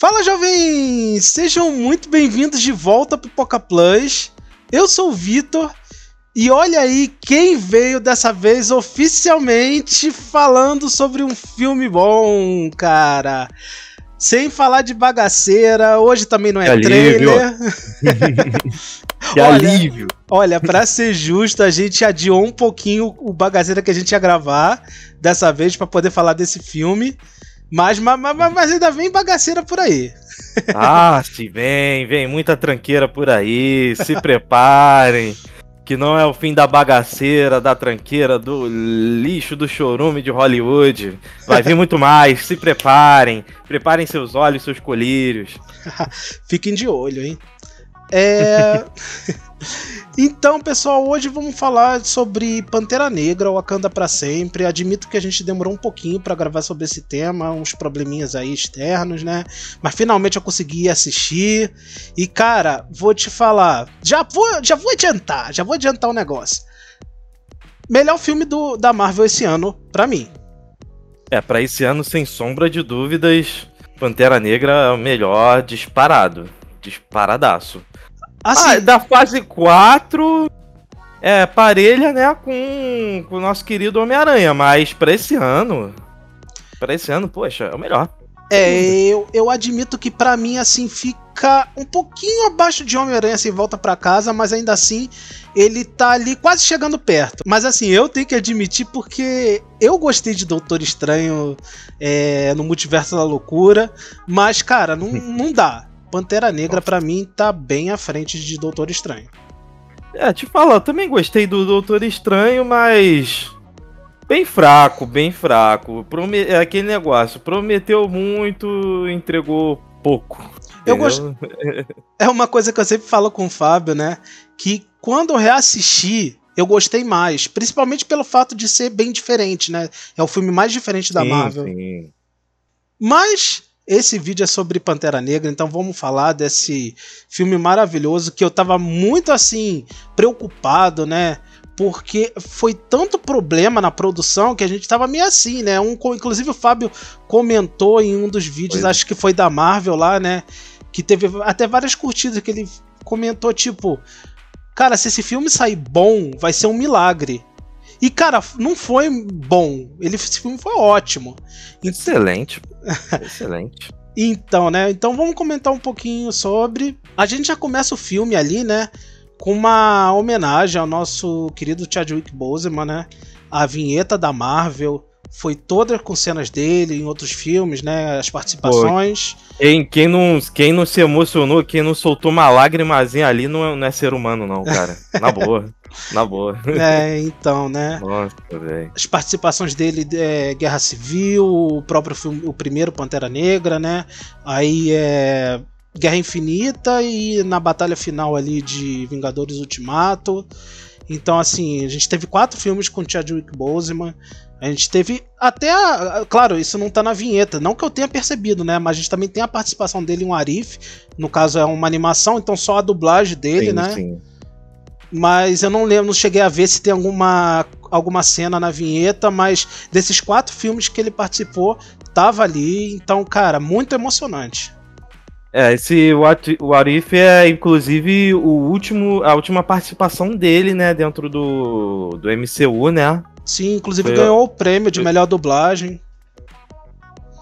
Fala, jovens! Sejam muito bem-vindos de volta ao Pipoca Plus. Eu sou o Vitor e olha aí quem veio dessa vez oficialmente falando sobre um filme bom, cara. Sem falar de bagaceira, hoje também não é trailer. Que alívio! Olha, pra ser justo, a gente adiou um pouquinho o bagaceira que a gente ia gravar dessa vez pra poder falar desse filme. Mas ainda vem bagaceira por aí. Ah, se vem muita tranqueira por aí, se preparem, que não é o fim da bagaceira, da tranqueira, do lixo, do chorume de Hollywood. Vai vir muito mais, se preparem seus olhos, seus colírios. Fiquem de olho, hein? Então, pessoal, hoje vamos falar sobre Pantera Negra, Wakanda pra Sempre. Admito que a gente demorou um pouquinho pra gravar sobre esse tema, uns probleminhas aí externos, né? Mas finalmente eu consegui assistir. E, cara, vou te falar, já vou adiantar o negócio. Melhor filme da Marvel esse ano, pra mim. Pra esse ano, sem sombra de dúvidas, Pantera Negra é o melhor disparado. Disparadaço. Assim, da fase 4 parelha, né, com o nosso querido Homem-Aranha, mas pra esse ano, poxa, é o melhor. Eu admito que pra mim, assim, fica um pouquinho abaixo de Homem-Aranha sem Volta Pra Casa, mas ainda assim, ele tá ali quase chegando perto. Mas assim, eu tenho que admitir porque eu gostei de Doutor Estranho no Multiverso da Loucura, mas, cara, não dá. Pantera Negra, pra mim, tá bem à frente de Doutor Estranho. Te falar, eu também gostei do Doutor Estranho, mas bem fraco. É aquele negócio, prometeu muito, entregou pouco. É uma coisa que eu sempre falo com o Fábio, né? Que quando eu reassisti, eu gostei mais. Principalmente pelo fato de ser bem diferente, né? É o filme mais diferente da Marvel. Sim. Mas esse vídeo é sobre Pantera Negra, então vamos falar desse filme maravilhoso que eu tava muito, assim, preocupado, né? Porque foi tanto problema na produção que a gente tava meio assim, né? Inclusive o Fábio comentou em um dos vídeos, acho que foi da Marvel lá, né? Que teve até várias curtidas, que ele comentou, tipo, cara, se esse filme sair bom, vai ser um milagre. E, cara, não foi bom. Esse filme foi ótimo. Excelente. Excelente. Então, né? Então vamos comentar um pouquinho sobre. A gente já começa o filme ali, né? Com uma homenagem ao nosso querido Chadwick Boseman, né? A vinheta da Marvel foi toda com cenas dele em outros filmes, né? As participações. Quem não se emocionou, quem não soltou uma lágrimazinha ali não é ser humano, não, cara. Na boa. Na boa. Então, né? Nossa, velho. As participações dele Guerra Civil, o próprio filme, o primeiro Pantera Negra, né? Aí Guerra Infinita e na batalha final ali de Vingadores Ultimato. Então, assim, a gente teve 4 filmes com Chadwick Boseman. A gente teve até claro, isso não tá na vinheta, não que eu tenha percebido, né? Mas a gente também tem a participação dele em um Arif. No caso é uma animação, então só a dublagem dele, Sim, né? sim. Mas eu não lembro, não cheguei a ver se tem alguma cena na vinheta, mas desses 4 filmes que ele participou, tava ali. Então, cara, muito emocionante. Esse What If é inclusive a última participação dele, né, dentro do MCU, né? Sim, inclusive ganhou o prêmio de melhor dublagem.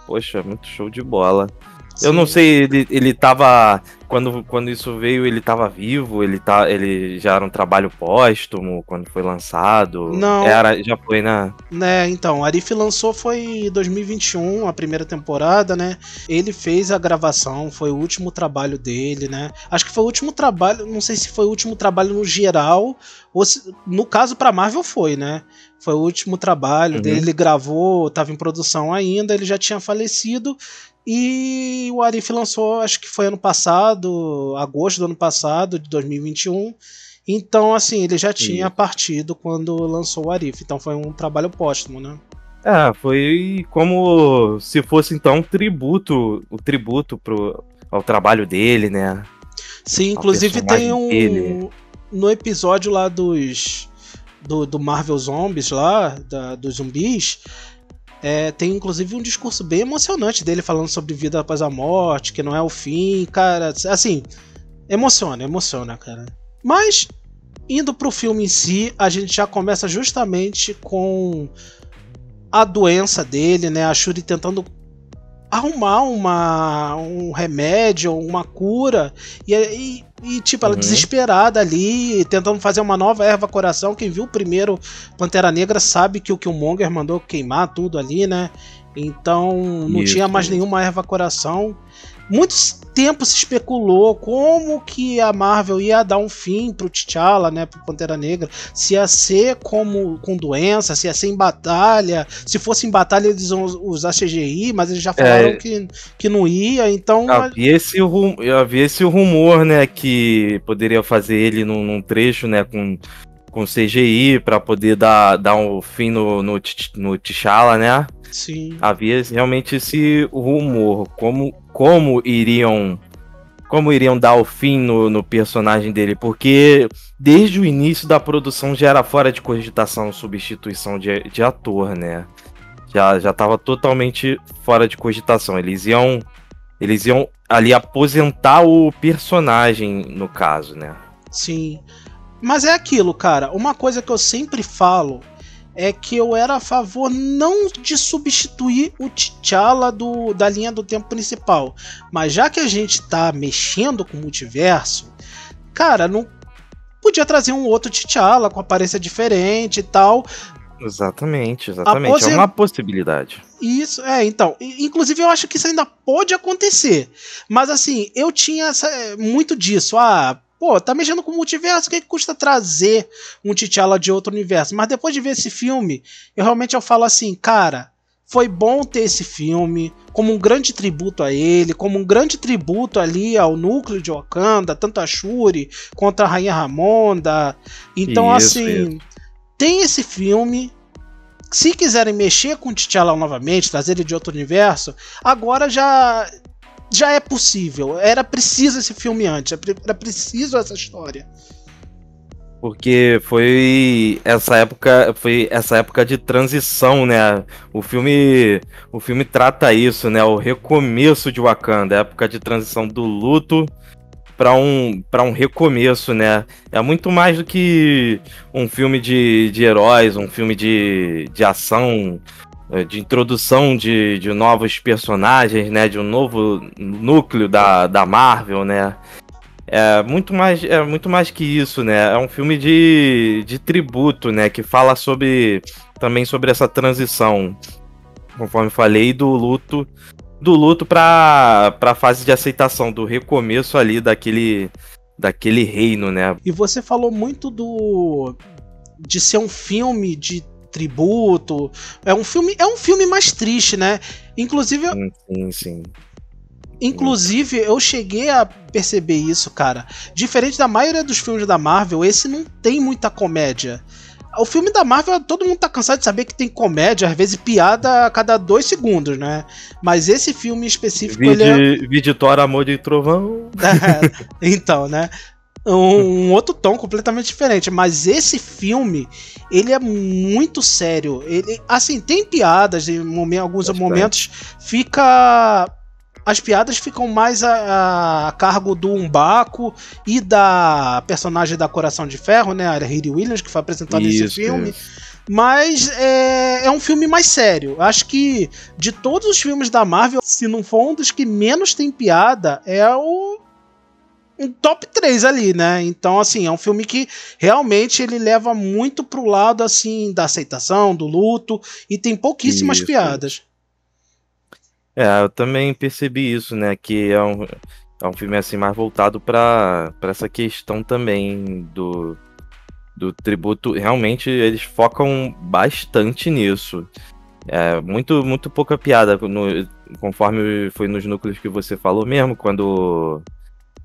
Poxa, muito show de bola. Sim. Eu não sei, ele tava. Quando isso veio, ele tava vivo, ele já era um trabalho póstumo quando foi lançado. Não. Já foi, né? Então, Arif lançou foi em 2021, a primeira temporada, né? Ele fez a gravação, foi o último trabalho dele, né? Acho que foi o último trabalho, não sei se foi o último trabalho no geral, ou se, no caso pra Marvel foi, né? Foi o último trabalho dele, ele gravou, tava em produção ainda, ele já tinha falecido. E o Arif lançou, acho que foi ano passado, agosto do ano passado, de 2021. Então, assim, ele já tinha partido quando lançou o Arif. Então foi um trabalho póstumo, né? Foi como se fosse, então, o tributo ao trabalho dele, né? Sim, inclusive tem no episódio lá do Marvel Zombies lá, dos zumbis, Tem inclusive um discurso bem emocionante dele falando sobre vida após a morte, que não é o fim, cara. Assim, emociona, cara. Mas, indo pro filme em si, a gente já começa justamente com a doença dele, né? A Shuri tentando arrumar um remédio, uma cura, e tipo, ela desesperada ali, tentando fazer uma nova erva coração. Quem viu o primeiro Pantera Negra sabe que o Killmonger mandou queimar tudo ali, né? Então não tinha mais nenhuma erva coração. Muito tempo se especulou como que a Marvel ia dar um fim pro T'Challa, né, pro Pantera Negra, se ia ser com doença, se ia ser em batalha, se fosse em batalha eles iam usar CGI, mas eles já falaram que não ia, então... Havia esse rumor, né, que poderia fazer ele num trecho, né, com CGI para poder dar um fim no T'Challa, né? Sim. Havia realmente esse rumor, como iriam dar o fim no personagem dele, porque desde o início da produção já era fora de cogitação substituição de ator, né? Já tava totalmente fora de cogitação. Eles iam ali aposentar o personagem, no caso, né? Sim. Mas é aquilo, cara. Uma coisa que eu sempre falo é que eu era a favor não de substituir o T'Challa da linha do tempo principal. Mas já que a gente tá mexendo com o multiverso, cara, não podia trazer um outro T'Challa com aparência diferente e tal. Exatamente. É uma possibilidade. Isso, então. Inclusive eu acho que isso ainda pode acontecer. Mas assim, eu tinha muito disso. Pô, tá mexendo com o multiverso, o que custa trazer um T'Challa de outro universo? Mas depois de ver esse filme, eu falo assim, cara, foi bom ter esse filme como um grande tributo a ele, como um grande tributo ali ao núcleo de Wakanda, tanto a Shuri quanto a Rainha Ramonda. Então, isso. Tem esse filme. Se quiserem mexer com o T'Challa novamente, trazer ele de outro universo, agora já é possível. Era preciso esse filme antes. Era preciso essa história. Porque foi essa época de transição, né? O filme trata isso, né? O recomeço de Wakanda, a época de transição do luto para um recomeço, né? É muito mais do que um filme de heróis, um filme de ação, de introdução de novos personagens, né? De um novo núcleo da Marvel, né? É muito mais que isso, né? É um filme de tributo, né? Que fala também sobre essa transição, conforme falei, do luto para a fase de aceitação, do recomeço ali daquele reino, né? E você falou muito de ser um filme de tributo. É um filme mais triste, né? Inclusive, sim. Inclusive, eu cheguei a perceber isso, cara. Diferente da maioria dos filmes da Marvel, esse não tem muita comédia. O filme da Marvel, todo mundo tá cansado de saber que tem comédia, às vezes piada a cada 2 segundos, né? Mas esse filme específico... Vídeo Thor, Amor de Trovão. Então, né? Um outro tom completamente diferente. Mas esse filme, ele é muito sério. Ele, assim, tem piadas, em alguns momentos as piadas ficam mais a cargo do M'Baku e da personagem da Coração de Ferro, né, a Riri Williams, que foi apresentada nesse filme. Mas é um filme mais sério. Acho que de todos os filmes da Marvel, se não for um dos que menos tem piada, é um top 3 ali, né? Então, assim, é um filme que realmente ele leva muito pro lado, assim, da aceitação, do luto, e tem pouquíssimas piadas. Eu também percebi isso, né? Que é um filme assim mais voltado para essa questão também do tributo. Realmente eles focam bastante nisso. Muito pouca piada, conforme foi nos núcleos que você falou mesmo, quando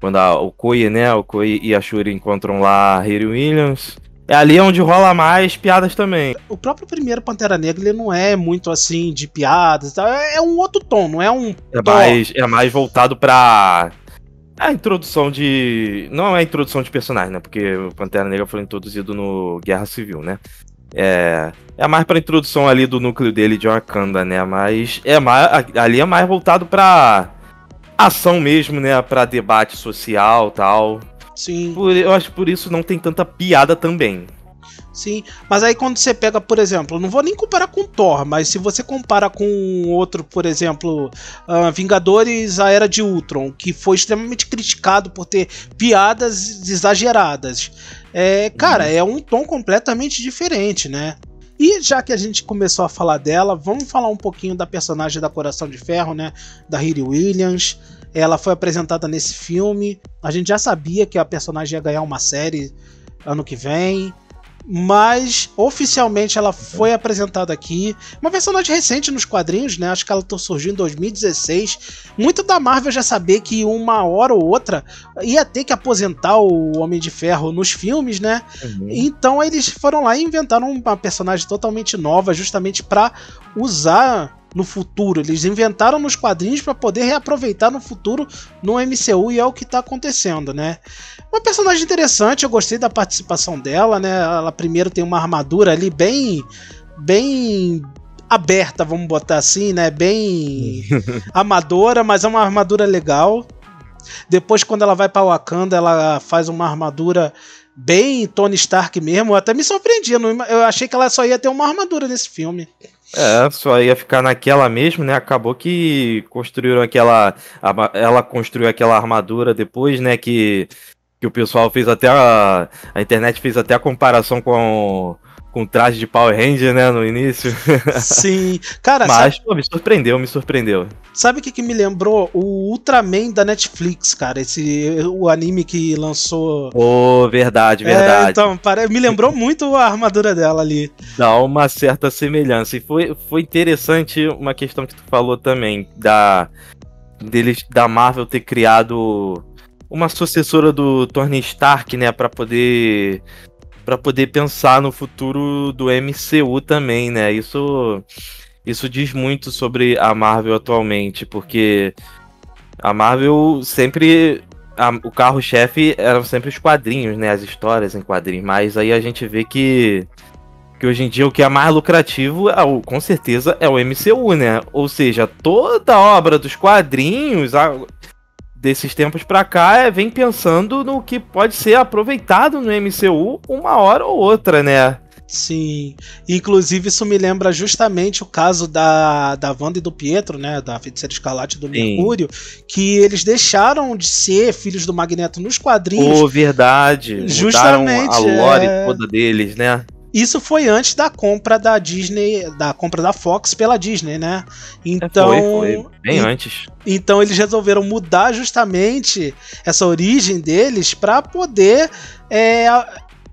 o Okoye, né? O Okoye e a Shuri encontram lá a Riri Williams. É ali onde rola mais piadas também. O próprio primeiro Pantera Negra, ele não é muito assim de piadas, é um outro tom, não é um é mais voltado pra a introdução de... Não é a introdução de personagem, né? Porque o Pantera Negra foi introduzido no Guerra Civil, né? É mais pra introdução ali do núcleo dele de Wakanda, né? Mas ali é mais voltado pra ação mesmo, né? Pra debate social e tal. Sim. Eu acho que por isso não tem tanta piada também. Sim, mas aí quando você pega, por exemplo, eu não vou nem comparar com Thor, mas se você compara com outro, por exemplo, Vingadores, a Era de Ultron, que foi extremamente criticado por ter piadas exageradas, cara, é um tom completamente diferente, né? E já que a gente começou a falar dela, vamos falar um pouquinho da personagem da Coração de Ferro, né? Da Riri Williams. Ela foi apresentada nesse filme. A gente já sabia que a personagem ia ganhar uma série ano que vem, mas oficialmente ela foi apresentada aqui. Uma personagem recente nos quadrinhos, né? Acho que ela surgiu em 2016. Muito da Marvel já sabia que uma hora ou outra ia ter que aposentar o Homem de Ferro nos filmes, né? Então eles foram lá e inventaram uma personagem totalmente nova, justamente para usar no futuro. Eles inventaram nos quadrinhos para poder reaproveitar no futuro no MCU, e é o que tá acontecendo, né? Uma personagem interessante, eu gostei da participação dela, né? Ela primeiro tem uma armadura ali bem aberta, vamos botar assim, né? Bem amadora, mas é uma armadura legal. Depois, quando ela vai para Wakanda, ela faz uma armadura bem Tony Stark mesmo. Eu até me surpreendi, eu achei que ela só ia ter uma armadura nesse filme. Só ia ficar naquela mesmo, né? Acabou que construíram ela construiu aquela armadura depois, né? Que o pessoal fez até a internet fez até a comparação com o traje de Power Ranger, né? No início. Sim, cara. Mas pô, me surpreendeu. Sabe o que me lembrou? O Ultraman da Netflix, cara. O anime que lançou. Verdade. Então, me lembrou muito a armadura dela ali. Dá uma certa semelhança. E foi interessante uma questão que tu falou também, da Marvel ter criado uma sucessora do Tony Stark, né? Pra poder pensar no futuro do MCU também, né? Isso diz muito sobre a Marvel atualmente, porque a Marvel sempre... o carro-chefe eram sempre os quadrinhos, né? As histórias em quadrinhos. Mas aí a gente vê que hoje em dia o que é mais lucrativo, com certeza, é o MCU, né? Ou seja, toda obra dos quadrinhos... desses tempos pra cá, vem pensando no que pode ser aproveitado no MCU uma hora ou outra, né? Sim, inclusive isso me lembra justamente o caso da Wanda e do Pietro, né, da Feiticeira Escarlate e do Mercúrio, que eles deixaram de ser filhos do Magneto nos quadrinhos. Verdade, justamente, mudaram a lore toda deles, né? Isso foi antes da compra da Disney, da compra da Fox pela Disney, né? Então, foi bem antes. Então eles resolveram mudar justamente essa origem deles para poder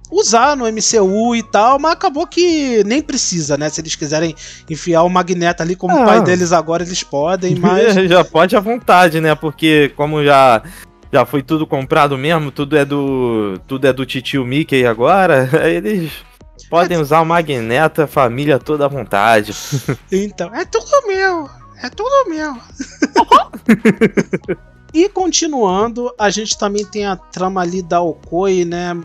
usar no MCU e tal, mas acabou que nem precisa, né? Se eles quiserem enfiar o Magneto ali como pai deles agora, eles podem, mas... Já pode à vontade, né? Porque como já foi tudo comprado mesmo, tudo é do titio Mickey agora, eles... podem usar o Magneto, a família toda à vontade. Então, é tudo meu. E continuando, a gente também tem a trama ali da Okoye, né?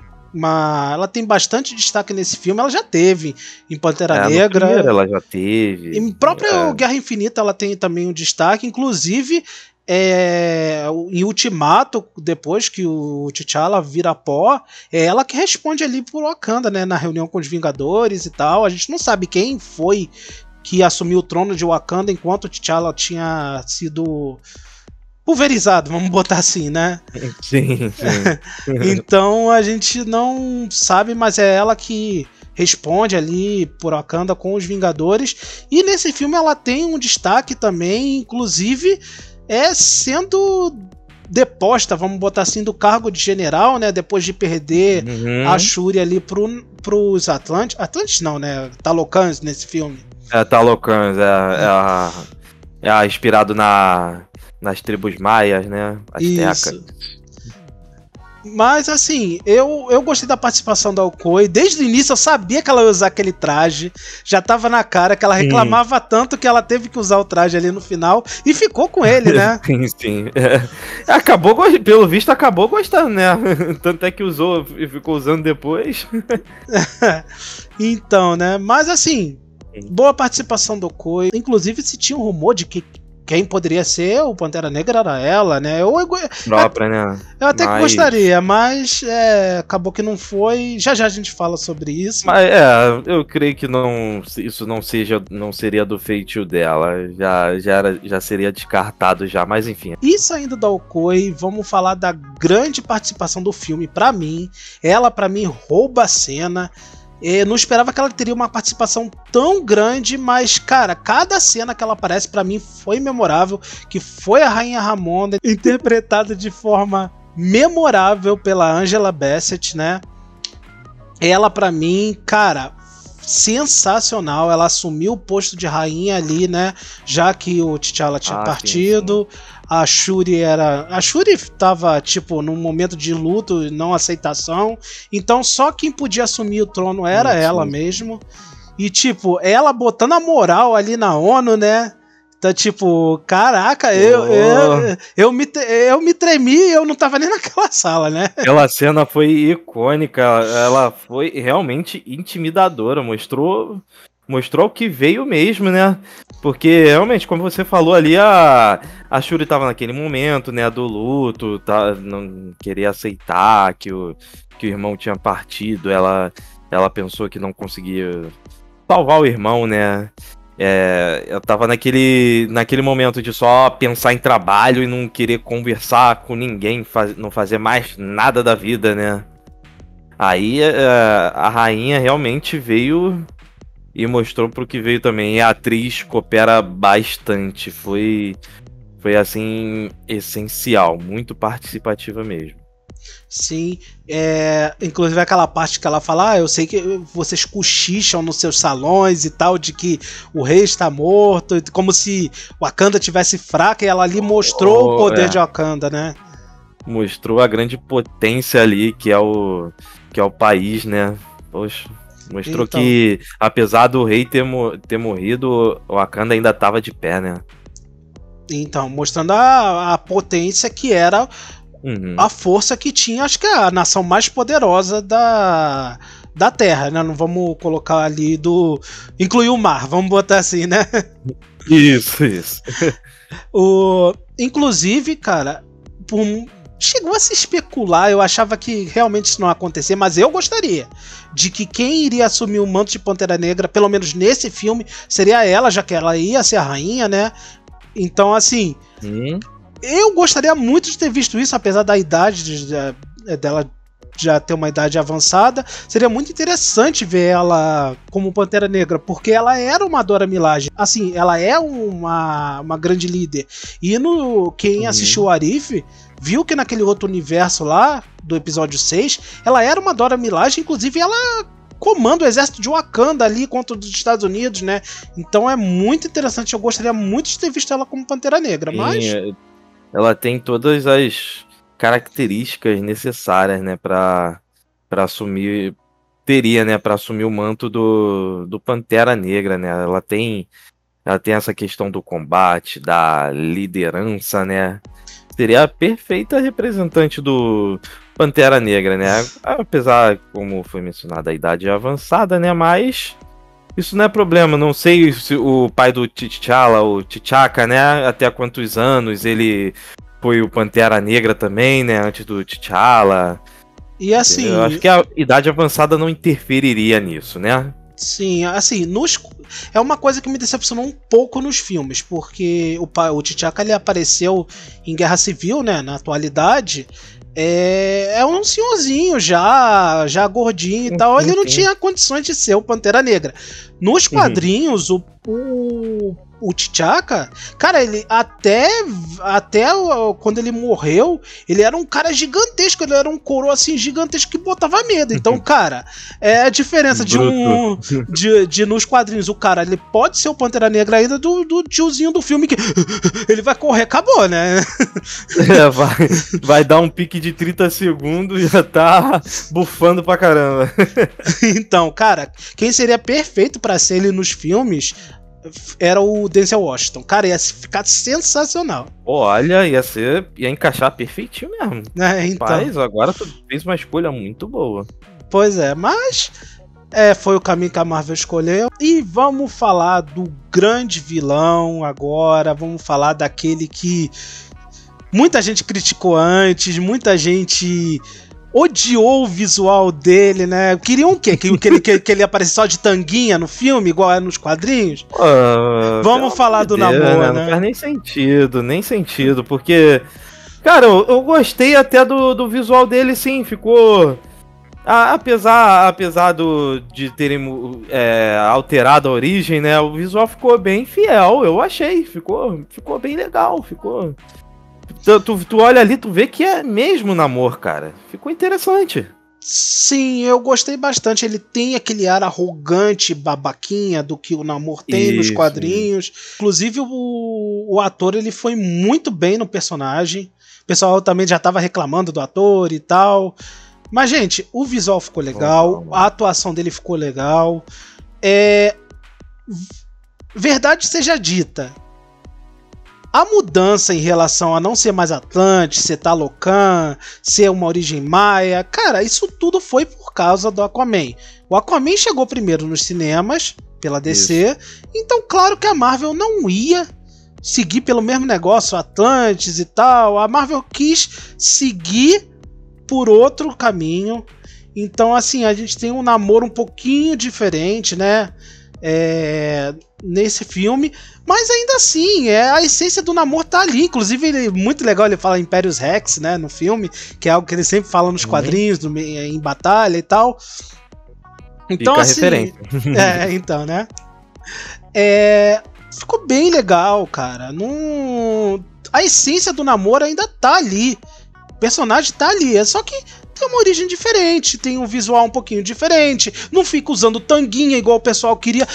Ela tem bastante destaque nesse filme. Ela já teve em Pantera Negra. Ela já teve. Em própria Guerra Infinita ela tem também um destaque. Inclusive, em Ultimato, depois que o T'Challa vira pó, é ela que responde ali por Wakanda, né? Na reunião com os Vingadores e tal. A gente não sabe quem foi que assumiu o trono de Wakanda enquanto o T'Challa tinha sido pulverizado, vamos botar assim, né? Sim. Então a gente não sabe, mas é ela que responde ali por Wakanda com os Vingadores. E nesse filme ela tem um destaque também, inclusive sendo deposta, vamos botar assim, do cargo de general, né? Depois de perder a Shuri ali pros Atlantes não, né? Talocans nesse filme. Talocans, inspirado nas tribos maias, né? Aztecas. Mas assim, eu gostei da participação da Okoye. Desde o início eu sabia que ela ia usar aquele traje. Já tava na cara que ela reclamava tanto que ela teve que usar o traje ali no final. E ficou com ele, né? Sim, sim. Acabou, pelo visto, acabou gostando, né? Tanto é que usou e ficou usando depois. Então, né? Mas assim, boa participação do Okoye. Inclusive, se tinha um rumor de que quem poderia ser o Pantera Negra era ela, né? Própria, né? Eu até que gostaria, mas acabou que não foi. Já já a gente fala sobre isso. Mas eu creio que isso não seria do feitio dela. Já seria descartado já, mas enfim. Isso ainda da Okoye, vamos falar da grande participação do filme. Pra mim, ela rouba a cena. Eu não esperava que ela teria uma participação tão grande, mas, cara, cada cena que ela aparece pra mim foi memorável, que foi a Rainha Ramonda, interpretada de forma memorável pela Angela Bassett, né? Ela, pra mim, cara, sensacional. Ela assumiu o posto de rainha ali, né? Já que o T'Challa tinha partido. Sim. A Shuri tava, tipo, num momento de luto e não aceitação. Então só quem podia assumir o trono era ela mesmo. E, tipo, ela botando a moral ali na ONU, né? Então, tipo, caraca, eu me tremi e eu não tava nem naquela sala, né? Aquela cena foi icônica. Ela foi realmente intimidadora. Mostrou o que veio mesmo, né? Porque, realmente, como você falou ali, a Shuri tava naquele momento, né, do luto, não queria aceitar que o irmão tinha partido, ela pensou que não conseguia salvar o irmão, né? Eu tava naquele momento de só pensar em trabalho e não querer conversar com ninguém, não fazer mais nada da vida, né? Aí a rainha realmente veio e mostrou pro que veio também. E a atriz coopera bastante. Foi assim, essencial. Muito participativa mesmo. Sim, inclusive aquela parte que ela fala, eu sei que vocês cochicham nos seus salões e tal, de que o rei está morto, como se Wakanda tivesse fraca, e ela ali mostrou o poder de Wakanda, né? Mostrou a grande potência ali, que é o país, né? Poxa, mostrou então, que apesar do rei ter morrido, o Wakanda ainda estava de pé, né? Então, mostrando a potência que era a força que tinha, acho que é a nação mais poderosa da Terra, né? Não vamos colocar ali incluir o mar, vamos botar assim, né? Isso. Inclusive, cara, chegou a se especular, eu achava que realmente isso não ia acontecer, mas eu gostaria de que quem iria assumir o manto de Pantera Negra, pelo menos nesse filme, seria ela, já que ela ia ser a rainha, né? Então, assim, eu gostaria muito de ter visto isso, apesar da idade dela já ter uma idade avançada. Seria muito interessante ver ela como Pantera Negra, porque ela era uma Dora Milaje. Assim, ela é uma grande líder. E quem assistiu o Arif viu que naquele outro universo lá, do episódio 6, ela era uma Dora Milaje, inclusive ela comanda o exército de Wakanda ali contra os Estados Unidos, né? Então é muito interessante, eu gostaria muito de ter visto ela como Pantera Negra, mas ela tem todas as características necessárias, né, para assumir, né, para assumir o manto do Pantera Negra, né? Ela tem essa questão do combate, da liderança, né? Seria a perfeita representante do Pantera Negra, né? Apesar, como foi mencionado, a idade avançada, né? Mas isso não é problema. Não sei se o pai do T'Challa, o T'Chaka, né? Até quantos anos ele foi o Pantera Negra também, né? Antes do T'Challa. E assim, eu acho que a idade avançada não interferiria nisso, né? Sim, assim, é uma coisa que me decepcionou um pouco nos filmes, porque o T'Chaka ele apareceu em Guerra Civil, né? Na atualidade. É um senhorzinho já gordinho e tal. Ele não tinha condições de ser o Pantera Negra. Nos quadrinhos, o T'Chaka, cara, ele até quando ele morreu, ele era um cara gigantesco, ele era um coroa assim gigantesco que botava medo. Então, cara, é a diferença de nos quadrinhos, o cara, ele pode ser o Pantera Negra ainda do tiozinho do filme que ele vai correr, acabou, né? Vai dar um pique de 30 segundos e já tá bufando pra caramba. Então, cara, quem seria perfeito pra ser ele nos filmes era o Denzel Washington. Cara, ia ficar sensacional. Olha, ia encaixar perfeitinho mesmo. Então. Mas agora tu fez uma escolha muito boa. Pois é, mas foi o caminho que a Marvel escolheu. E vamos falar do grande vilão agora. Vamos falar daquele que muita gente criticou antes, muita gente odiou o visual dele, né? Queriam o quê? Que ele aparecesse só de tanguinha no filme, igual é nos quadrinhos? Vamos falar do Namor, né? Não faz nem sentido, porque, cara, eu gostei até do visual dele, sim, ficou... Apesar de terem alterado a origem, né? O visual ficou bem fiel, eu achei, ficou bem legal, ficou... Tu olha ali, tu vê que é mesmo Namor, cara. Ficou interessante. Sim, eu gostei bastante. Ele tem aquele ar arrogante, babaquinha do que o Namor tem nos quadrinhos. Inclusive, o ator ele foi muito bem no personagem. O pessoal também já tava reclamando do ator e tal. Mas, gente, o visual ficou legal. A atuação dele ficou legal. Verdade seja dita, a mudança em relação a não ser mais Atlantis, ser Talocan, ser uma origem maia, cara, isso tudo foi por causa do Aquaman. O Aquaman chegou primeiro nos cinemas, pela DC, então claro que a Marvel não ia seguir pelo mesmo negócio, Atlantis e tal. A Marvel quis seguir por outro caminho. Então, assim, a gente tem um Namor um pouquinho diferente, né? Nesse filme, mas ainda assim, a essência do Namor tá ali. Inclusive, muito legal ele fala Imperius Rex, né, no filme, que é algo que ele sempre fala nos quadrinhos, em batalha e tal. Então, fica assim, referência. então, né? Ficou bem legal, cara. A essência do Namor ainda tá ali. O personagem tá ali, só que tem uma origem diferente, tem um visual um pouquinho diferente, não fica usando tanguinha igual o pessoal queria.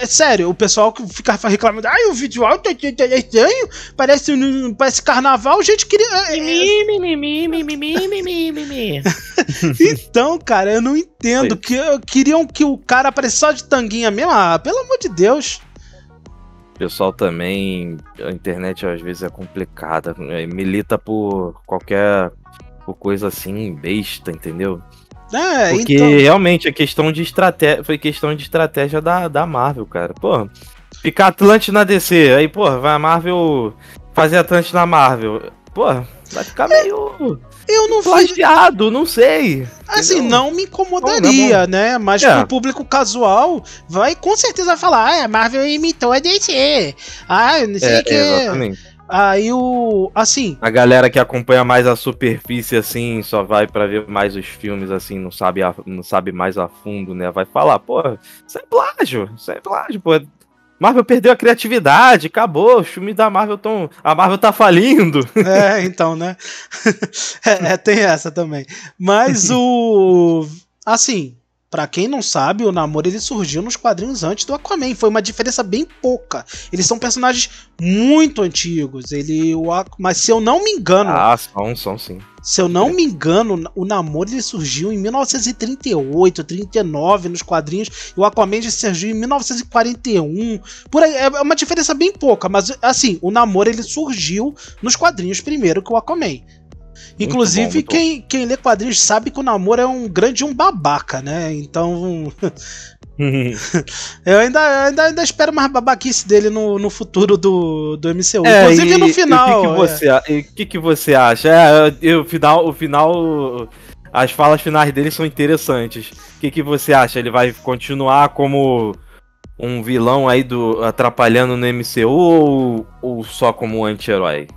Sério, o pessoal que fica reclamando, o visual tá estranho, parece carnaval, gente queria... Então, cara, eu não entendo, queriam que o cara aparecesse só de tanguinha mesmo, pelo amor de Deus. O pessoal também, a internet às vezes é complicada, milita por qualquer coisa assim, besta, entendeu? Porque então... realmente foi questão de estratégia da Marvel, cara. Pô, ficar Atlante na DC, aí, pô, vai a Marvel fazer Atlante na Marvel. Pô, vai ficar meio... Eu não plagiado, não sei. Assim, não me incomodaria, né? Mas pro público casual, com certeza vai falar, a Marvel imitou a DC. Não sei o que. Exatamente. Aí assim... A galera que acompanha mais a superfície, assim, só vai pra ver mais os filmes, assim, não sabe mais a fundo, né? Vai falar, pô, isso é plágio, pô. Marvel perdeu a criatividade, acabou, os filmes da Marvel a Marvel tá falindo. Então, né? Tem essa também. Mas assim, pra quem não sabe, o Namor ele surgiu nos quadrinhos antes do Aquaman. Foi uma diferença bem pouca. Eles são personagens muito antigos. Mas se eu não me engano... são sim. Se eu não me engano, o Namor ele surgiu em 1938, 39 nos quadrinhos, e o Aquaman surgiu em 1941. Por aí, é uma diferença bem pouca, mas assim, o Namor ele surgiu nos quadrinhos primeiro que o Aquaman. Inclusive, muito bom. Quem lê quadrinhos sabe que o Namor é um babaca, né? Então... eu ainda espero mais babaquice dele no futuro do MCU. Inclusive no final. O que você acha? O final. As falas finais dele são interessantes. O que você acha? Ele vai continuar como um vilão aí atrapalhando no MCU ou só como um anti-herói?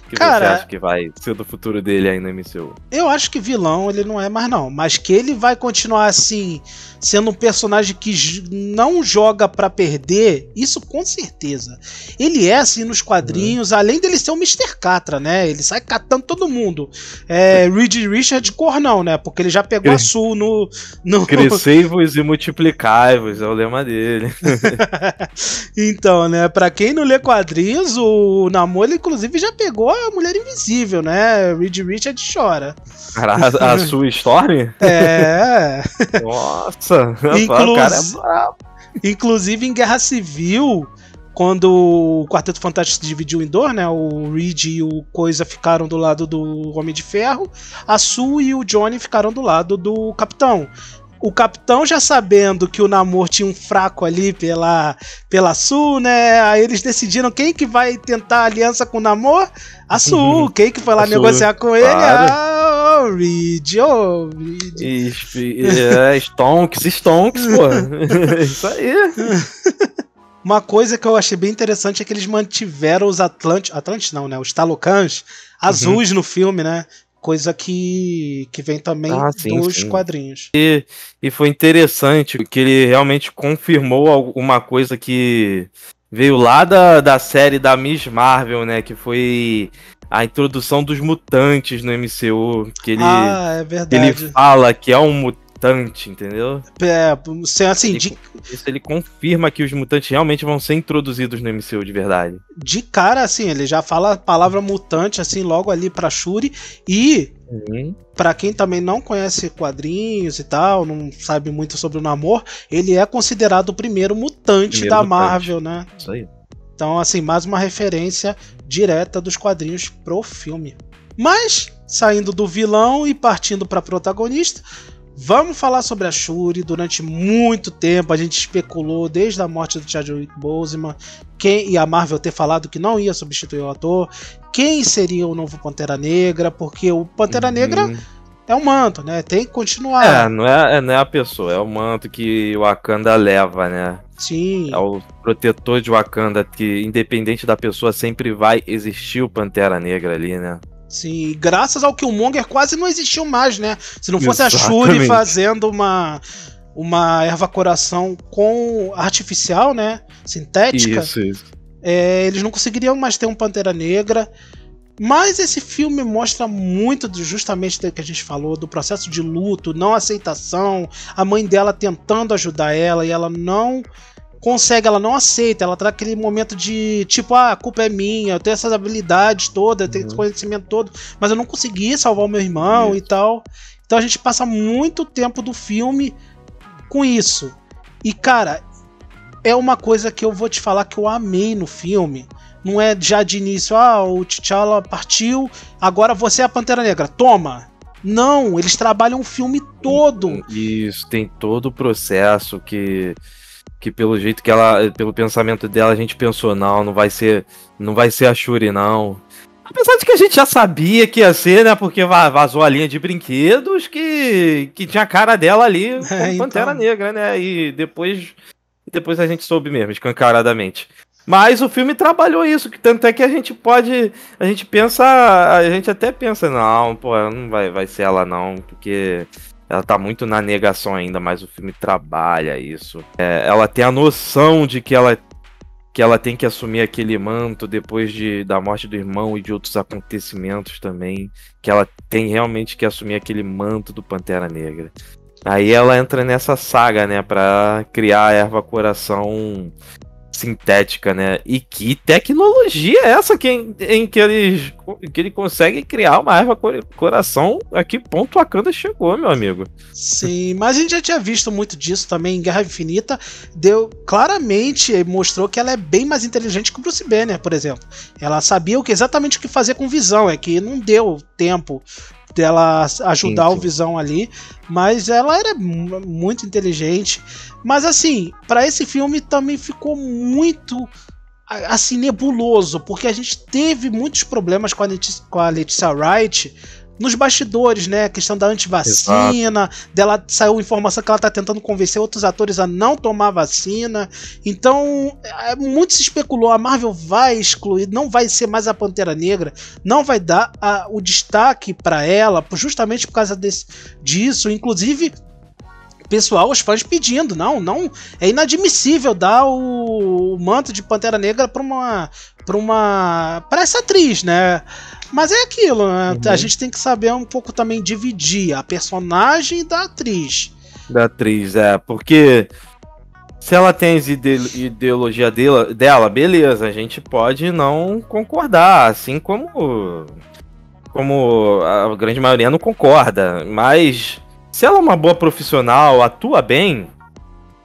que Cara, você acha que vai ser do futuro dele aí no MCU? Eu acho que vilão ele não é mais não, mas que ele vai continuar assim, sendo um personagem que não joga pra perder, isso com certeza. Ele é assim nos quadrinhos, além dele ser o Mr. Catra, né? Ele sai catando todo mundo. Reed Richards cor não, né? Porque ele já pegou a Sul no... Crescei-vos e multiplicai-vos, é o lema dele. Então, né? Pra quem não lê quadrinhos, o Namor, ele inclusive já pegou a Mulher Invisível, né? Reed Richards chora. Cara, a sua Storm? É. Nossa, o cara é brabo. Inclusive em Guerra Civil, quando o Quarteto Fantástico se dividiu em dois, né? O Reed e o Coisa ficaram do lado do Homem de Ferro, a Sue e o Johnny ficaram do lado do Capitão. O Capitão, já sabendo que o Namor tinha um fraco ali pela Sue, né? Aí eles decidiram quem que vai tentar aliança com o Namor? A Sue. Quem que foi lá negociar com ele? Ah, o Reed. Stonks, pô. Isso aí. Uma coisa que eu achei bem interessante é que eles mantiveram os Atlantes não, né? Os Talocans azuis no filme, né? Coisa que vem também dos quadrinhos. E foi interessante que ele realmente confirmou uma coisa que veio lá da série da Miss Marvel, né? Que foi a introdução dos mutantes no MCU. Que ele, é verdade. Ele fala que é um mutante, entendeu? Assim, ele confirma que os mutantes realmente vão ser introduzidos no MCU de verdade. De cara, assim, ele já fala a palavra mutante, assim, logo ali pra Shuri. E, pra quem também não conhece quadrinhos e tal, não sabe muito sobre o Namor, ele é considerado o primeiro mutante da Marvel, né? Isso aí. Então, assim, mais uma referência direta dos quadrinhos pro filme. Mas, saindo do vilão e partindo pra protagonista, vamos falar sobre a Shuri. Durante muito tempo a gente especulou, desde a morte do Chadwick Boseman, e a Marvel ter falado que não ia substituir o ator, quem seria o novo Pantera Negra, porque o Pantera Negra é um manto, né? Tem que continuar. Não é a pessoa, é o manto que o Wakanda leva, né? Sim. É o protetor de Wakanda, que independente da pessoa sempre vai existir o Pantera Negra ali, né? Sim, graças ao Killmonger quase não existiu mais, né? Se não fosse a Shuri fazendo uma erva coração artificial, né? Sintética. Isso. Eles não conseguiriam mais ter um Pantera Negra. Mas esse filme mostra muito justamente do que a gente falou, do processo de luto, não aceitação, a mãe dela tentando ajudar ela e ela não consegue, ela não aceita, ela traz aquele momento de tipo, a culpa é minha, eu tenho essas habilidades todas, eu tenho esse conhecimento todo, mas eu não consegui salvar o meu irmão e tal. Então a gente passa muito tempo do filme com isso. E cara, é uma coisa que eu vou te falar que eu amei no filme. Não é já de início, o T'Challa partiu, agora você é a Pantera Negra, toma! Não, eles trabalham o filme todo. Isso, tem todo o processo que pelo jeito que ela, pelo pensamento dela, a gente pensou, não vai ser a Shuri, não. Apesar de que a gente já sabia que ia ser, né, porque vazou a linha de brinquedos que tinha a cara dela ali como Pantera Negra, né, e depois a gente soube mesmo, escancaradamente. Mas o filme trabalhou isso, que tanto é que a gente até pensa, não, pô, não vai ser ela não, porque ela tá muito na negação ainda, mas o filme trabalha isso. Ela tem a noção de que ela tem que assumir aquele manto depois da morte do irmão e de outros acontecimentos também, que ela tem realmente que assumir aquele manto do Pantera Negra. Aí ela entra nessa saga, né, pra criar a erva coração sintética, né? E que tecnologia é essa em que ele consegue criar uma erva coração? A que ponto a Wakanda chegou, meu amigo? Sim, mas a gente já tinha visto muito disso também em Guerra Infinita. Mostrou que ela é bem mais inteligente que o Bruce Banner, por exemplo. Ela sabia exatamente o que fazer com Visão, é que não deu tempo dela ajudar o Visão ali, mas ela era muito inteligente. Mas assim, para esse filme também ficou muito assim nebuloso, porque a gente teve muitos problemas com a Letitia Wright nos bastidores, né? A questão da antivacina, dela saiu informação que ela tá tentando convencer outros atores a não tomar vacina. Então, muito se especulou, a Marvel vai excluir, não vai ser mais a Pantera Negra, não vai dar o destaque para ela, justamente por causa disso. Inclusive, pessoal, os fãs pedindo, não, é inadmissível dar o manto de Pantera Negra para essa atriz, né? Mas é aquilo, né? A gente tem que saber um pouco também dividir a personagem da atriz. Da atriz, porque se ela tem as ideologia dela, beleza, a gente pode não concordar, assim como a grande maioria não concorda, mas se ela é uma boa profissional, atua bem,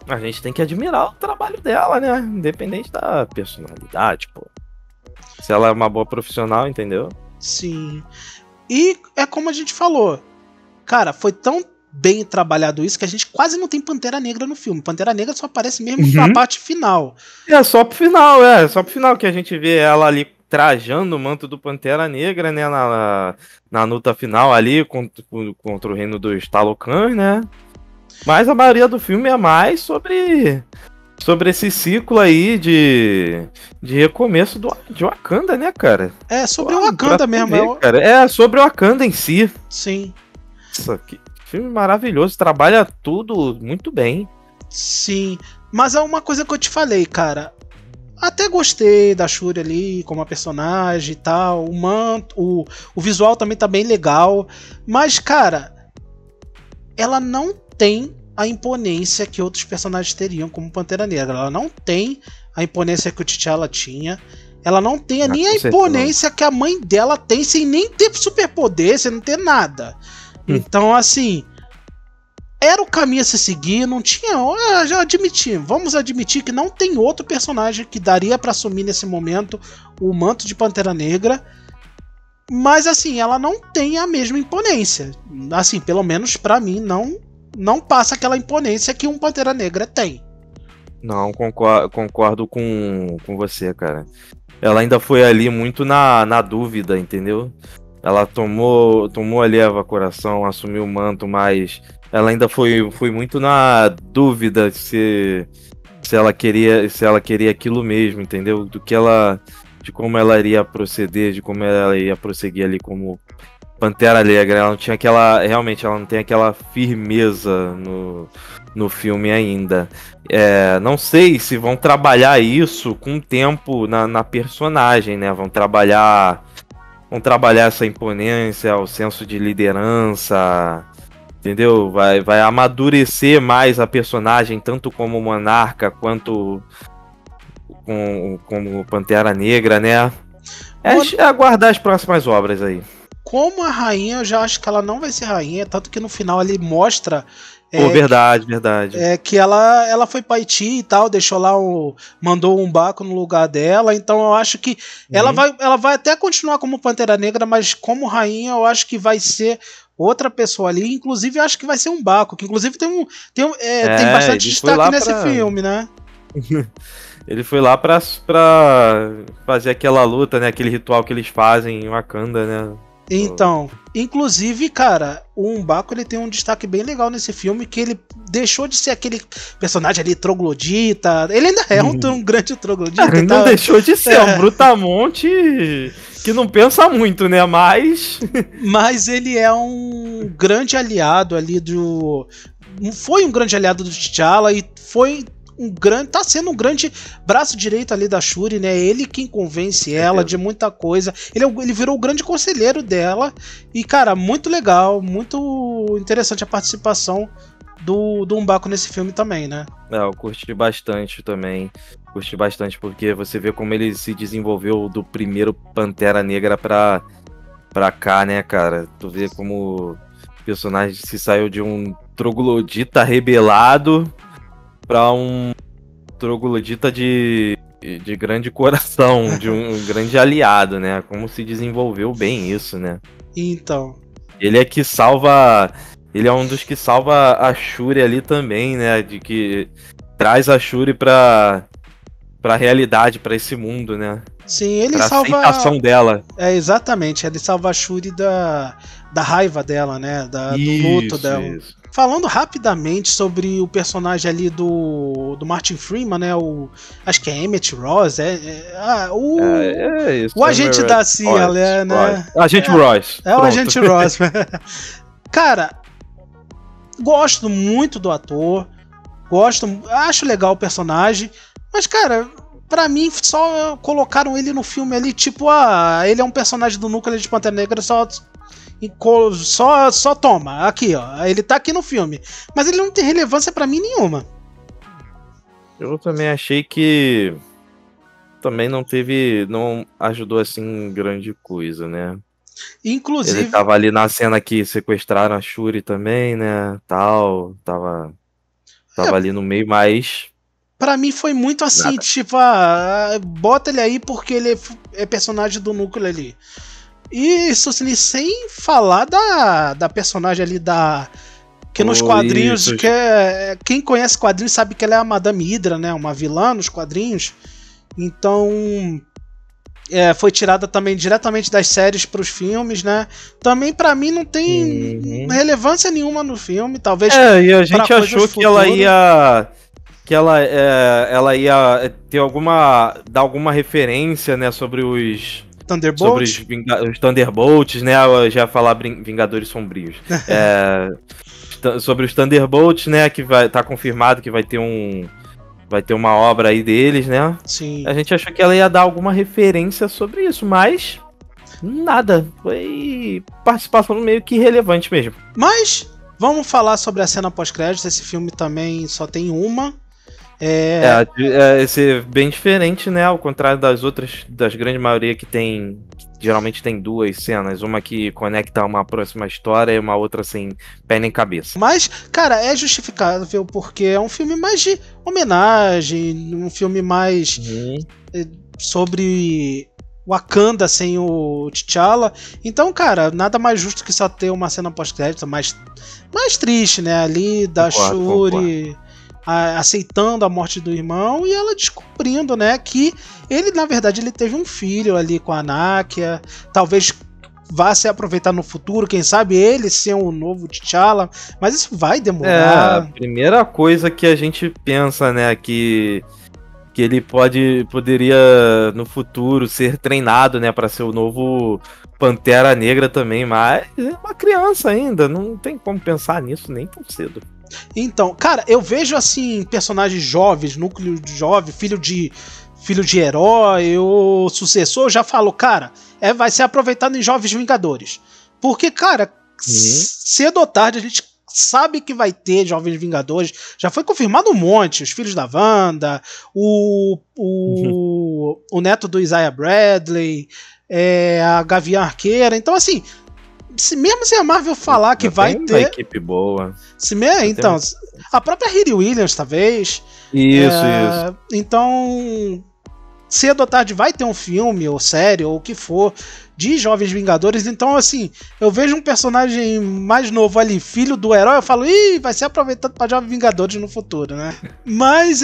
a gente tem que admirar o trabalho dela, né? Independente da personalidade, pô. Se ela é uma boa profissional, entendeu? Sim. E é como a gente falou, cara, foi tão bem trabalhado isso que a gente quase não tem Pantera Negra no filme. Pantera Negra só aparece mesmo na parte final. Só pro final que a gente vê ela ali trajando o manto do Pantera Negra, né, na luta final ali contra o reino dos Talocãs, né? Mas a maioria do filme é mais sobre esse ciclo aí de recomeço de Wakanda, né, cara? É, sobre o Wakanda mesmo. Cara. É, sobre o Wakanda em si. Sim. Nossa, que filme maravilhoso, trabalha tudo muito bem. Sim, mas é uma coisa que eu te falei, cara. Até gostei da Shuri ali como a personagem e tal, o manto, o visual também tá bem legal, mas, cara, ela não tem a imponência que outros personagens teriam como Pantera Negra. Ela não tem a imponência que o T'Challa tinha. Ela não tem nem a imponência que a mãe dela tem, sem nem ter superpoder, sem não ter nada. Então, assim, era o caminho a se seguir, não tinha... Já admiti, vamos admitir que não tem outro personagem que daria pra assumir nesse momento o manto de Pantera Negra, mas, assim, ela não tem a mesma imponência. Assim, pelo menos pra mim, não passa aquela imponência que um Pantera Negra tem. Não, concordo com você, cara. Ela ainda foi ali muito na dúvida, entendeu? Ela tomou ali a coração, assumiu o manto, mas ela ainda foi muito na dúvida se ela queria aquilo mesmo, entendeu? De como ela iria proceder, de como ela ia prosseguir ali como Pantera Negra. Ela não tinha realmente ela não tem aquela firmeza no filme ainda. Não sei se vão trabalhar isso com o tempo na personagem, né? Vão trabalhar essa imponência, o senso de liderança, entendeu? Vai amadurecer mais a personagem, tanto como Monarca quanto como Pantera Negra, né? É aguardar as próximas obras aí. Como a rainha, eu já acho que ela não vai ser rainha, tanto que no final ele mostra... verdade. Que ela foi pra Haiti e tal, deixou lá mandou um Baco no lugar dela, então eu acho que ela vai até continuar como Pantera Negra, mas como rainha eu acho que vai ser outra pessoa ali, inclusive eu acho que vai ser um Baco, que inclusive tem bastante destaque nesse filme, né? Ele foi lá pra fazer aquela luta, né, aquele ritual que eles fazem em Wakanda, né? Então, inclusive, cara, o M'Baku ele tem um destaque bem legal nesse filme, que ele deixou de ser aquele personagem ali troglodita. Ele ainda é um grande troglodita. Ele não deixou de ser, um brutamonte que não pensa muito, né? Mas ele é um grande aliado ali foi um grande aliado do T'Challa e tá sendo um grande braço direito ali da Shuri, né? Ele quem convence ela de muita coisa. Ele virou o grande conselheiro dela. E, cara, muito legal, muito interessante a participação do M'Baku nesse filme também, né? Eu curti bastante também. Curti bastante porque você vê como ele se desenvolveu do primeiro Pantera Negra pra cá, né, cara? Tu vê como o personagem se saiu de um troglodita rebelado pra um troglodita de grande coração, de um grande aliado, né? Como se desenvolveu bem isso, né? Então. Ele é um dos que salva a Shuri ali também, né? De que traz a Shuri pra pra realidade, pra esse mundo, né? Sim, ele Pra salva. aceitação dela. Exatamente, ele salva a Shuri da raiva dela, né? Do luto dela. Isso. Falando rapidamente sobre o personagem ali do Martin Freeman, né? Acho que é Emmett Ross, Isso. o agente da CIA, né? Agente Ross. É o agente Ross. Cara, gosto muito do ator, acho legal o personagem, mas, cara, pra mim só colocaram ele no filme ali, tipo, ele é um personagem do núcleo de Pantera Negra, só toma, aqui, ó, ele tá aqui no filme, mas ele não tem relevância pra mim nenhuma. Eu também achei que também não ajudou assim grande coisa, né? Inclusive, ele tava ali na cena que sequestraram a Shuri também, né, tava ali no meio, mas pra mim foi muito assim, nada. tipo, bota ele aí porque ele é personagem do núcleo ali. E isso assim, sem falar da personagem ali que nos quadrinhos, quem conhece quadrinhos sabe que ela é a Madame Hydra, né? Uma vilã nos quadrinhos. Então foi tirada também diretamente das séries para os filmes, né? Também pra mim não tem relevância nenhuma no filme, talvez. E a gente achou que ela ia ter dar alguma referência, né, sobre os Thunderbolts? Sobre os Thunderbolts, né? Eu já ia falar Vingadores Sombrios. Sobre os Thunderbolts, né? Que tá confirmado que vai ter uma obra aí deles, né? Sim. A gente achou que ela ia dar alguma referência sobre isso, mas nada. Foi participação meio que irrelevante mesmo. Mas vamos falar sobre a cena pós-créditos. Esse filme também só tem uma. Esse é bem diferente, né? Ao contrário das grande maioria que geralmente tem duas cenas, uma que conecta uma próxima história e uma outra sem pé nem cabeça. Mas, cara, é justificável porque é um filme mais de homenagem, um filme mais sobre Wakanda sem o T'Challa. Então, cara, nada mais justo que só ter uma cena pós-crédito mais triste, né? Ali da Shuri aceitando a morte do irmão e ela descobrindo, né, que ele, na verdade, ele teve um filho ali com a Nakia, talvez vá se aproveitar no futuro, quem sabe ele ser um novo T'Challa, mas isso vai demorar. A primeira coisa que a gente pensa, né, que ele poderia no futuro ser treinado, né, para ser o novo Pantera Negra também, mas é uma criança ainda, não tem como pensar nisso nem tão cedo. Então, cara, eu vejo assim personagens jovens, núcleo jovem, filho de herói, o sucessor, já falo, cara, vai ser aproveitado em Jovens Vingadores. Porque, cara, cedo ou tarde a gente sabe que vai ter Jovens Vingadores. Já foi confirmado um monte, os filhos da Wanda, o neto do Isaiah Bradley, a Gavião Arqueira. Então, assim, mesmo se a Marvel falar que vai ter uma equipe boa. Então, a própria Riri Williams, talvez. Isso. Então, cedo ou tarde vai ter um filme, ou série, ou o que for, de Jovens Vingadores. Então, assim, eu vejo um personagem mais novo ali, filho do herói, eu falo, vai ser aproveitado para Jovens Vingadores no futuro, né? Mas,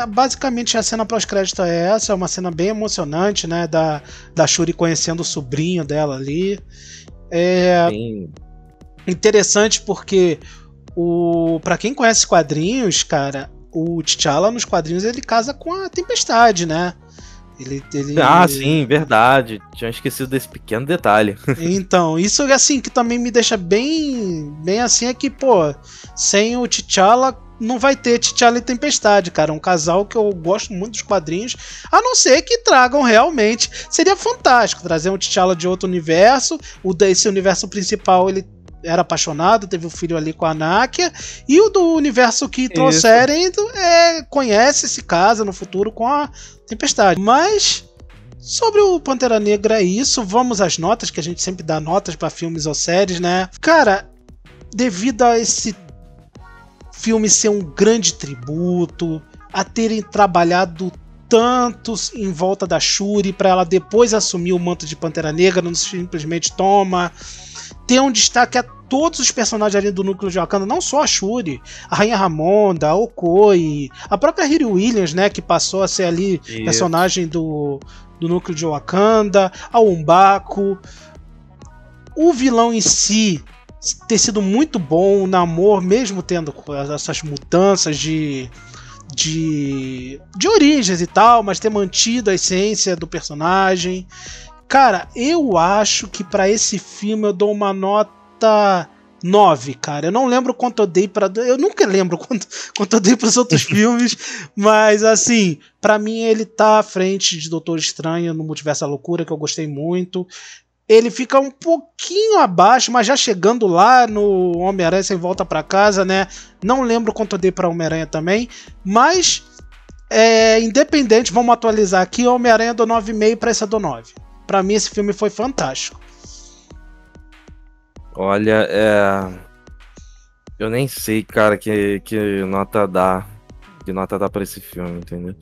basicamente, a cena pós-crédito é essa, é uma cena bem emocionante, né? Da Shuri conhecendo o sobrinho dela ali. Sim. Interessante porque pra quem conhece quadrinhos, cara, o T'Challa nos quadrinhos ele casa com a Tempestade, né? Sim, verdade. Tinha esquecido desse pequeno detalhe. Então, isso assim que também me deixa bem assim é que, pô, sem o T'Challa não vai ter T'Challa e Tempestade, cara. Um casal que eu gosto muito dos quadrinhos, a não ser que tragam realmente. Seria fantástico trazer um T'Challa de outro universo. Esse universo principal ele era apaixonado, teve um filho ali com a Nakia, e o do universo que trouxerem conhece, se casa no futuro com a Tempestade. Mas sobre o Pantera Negra é isso. Vamos às notas, que a gente sempre dá notas para filmes ou séries, né? Cara, devido a esse filme ser um grande tributo, a terem trabalhado tanto em volta da Shuri para ela depois assumir o manto de Pantera Negra, não simplesmente toma. ter um destaque a todos os personagens ali do núcleo de Wakanda, não só a Shuri, a Rainha Ramonda, a Okoye, a própria Riri Williams, né, que passou a ser ali personagem do núcleo de Wakanda, a M'Baku. O vilão em si ter sido muito bom, o Namor, mesmo tendo essas mudanças de origens e tal, mas ter mantido a essência do personagem. Cara, eu acho que pra esse filme eu dou uma nota 9, cara. Eu não lembro quanto eu dei pra... Eu nunca lembro quanto eu dei pros outros filmes, mas assim, pra mim ele tá à frente de Doutor Estranho no Multiverso da Loucura, que eu gostei muito. Ele fica um pouquinho abaixo, mas já chegando lá no Homem-Aranha Sem Volta Pra Casa, né? Não lembro quanto eu dei pra Homem-Aranha também, mas independente, vamos atualizar aqui, Homem-Aranha do 9,5 pra esse eu dou 9. Pra mim esse filme foi fantástico. Olha, eu nem sei, cara, que nota dá. Que nota dá pra esse filme, entendeu?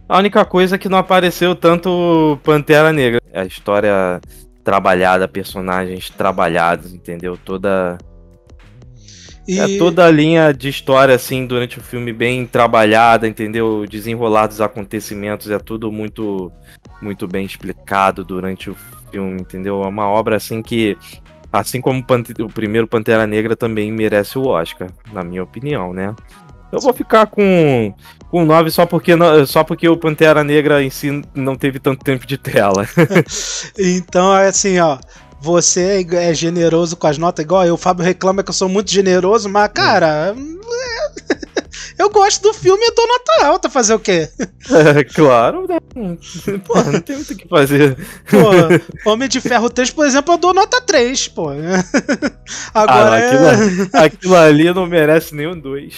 A única coisa é que não apareceu tanto Pantera Negra. A história trabalhada, personagens trabalhados, entendeu? Toda a linha de história, assim, durante o filme bem trabalhada, entendeu? Desenrolar dos acontecimentos, é tudo muito, muito bem explicado durante o filme, entendeu? É uma obra, assim, que, assim como o primeiro Pantera Negra, também merece o Oscar, na minha opinião, né? Eu vou ficar com 9 só porque o Pantera Negra em si não teve tanto tempo de tela. Então, assim, ó, você é generoso com as notas, igual eu. O Fábio reclama que eu sou muito generoso, mas, cara, eu gosto do filme e eu dou nota alta. Fazer o quê? Claro, né? Pô, não tem muito o que fazer. Pô, Homem de Ferro 3, por exemplo, eu dou nota 3, pô. Agora aquilo ali não merece nenhum 2.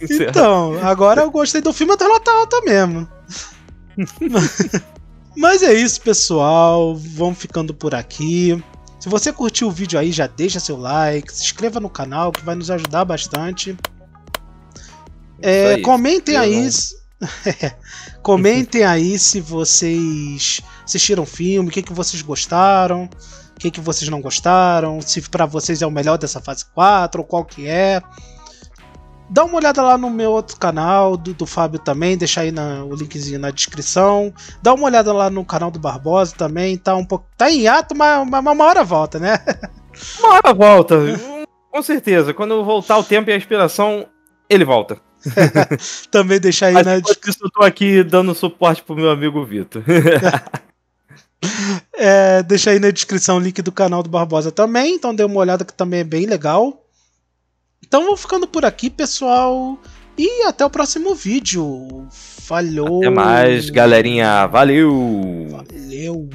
Então, agora eu gostei do filme, eu dou nota alta mesmo. Mas é isso, pessoal. Vamos ficando por aqui. Se você curtiu o vídeo aí, já deixa seu like, se inscreva no canal, que vai nos ajudar bastante. Comentem aí. Comentem aí se vocês assistiram o filme, o que vocês gostaram, o que vocês não gostaram, se pra vocês é o melhor dessa fase 4, ou qual que é. Dá uma olhada lá no meu outro canal, do Fábio também, deixa aí o linkzinho na descrição. Dá uma olhada lá no canal do Barbosa também, tá em hiato, mas uma hora volta, né? Uma hora volta, com certeza. Quando voltar o tempo e a inspiração, ele volta. Também deixa aí na descrição. Eu tô aqui dando suporte pro meu amigo Vitor. Deixa aí na descrição o link do canal do Barbosa também, então dê uma olhada que também é bem legal. Então vou ficando por aqui, pessoal, e até o próximo vídeo. Falou! Até mais, galerinha. Valeu! Valeu!